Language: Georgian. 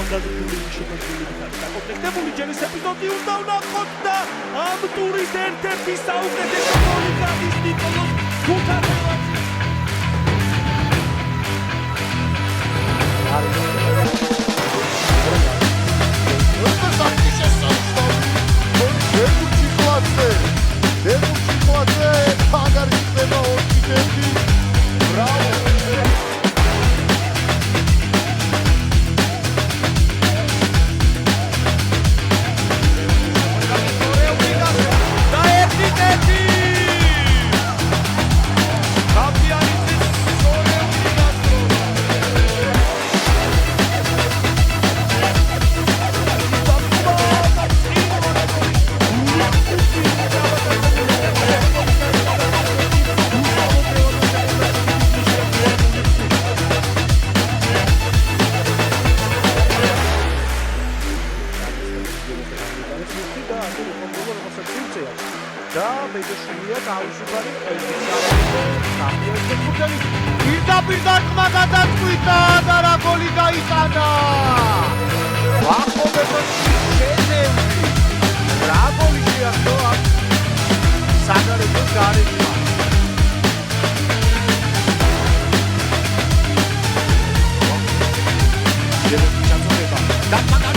ახალგაზრდული შემოქმედებებით არის დაკომპლექტებული. ჯერის ეპიზოდი უნდა ვნახოთ და ამ ტურის ერთ-ერთი საუკეთესო გოლი გადის ნიკოლოზ გუთარევაძის. და ბედოშვილია თავისუფალი პირდაპირ დარტყმა გადაწყვიტა და რა გოლი გაიტანა ვახობებაში შენევრი რა გოლი შეახტო ამ საგარეჯოს გარეჯმა ჯერები ჩაწოდება დარტყმა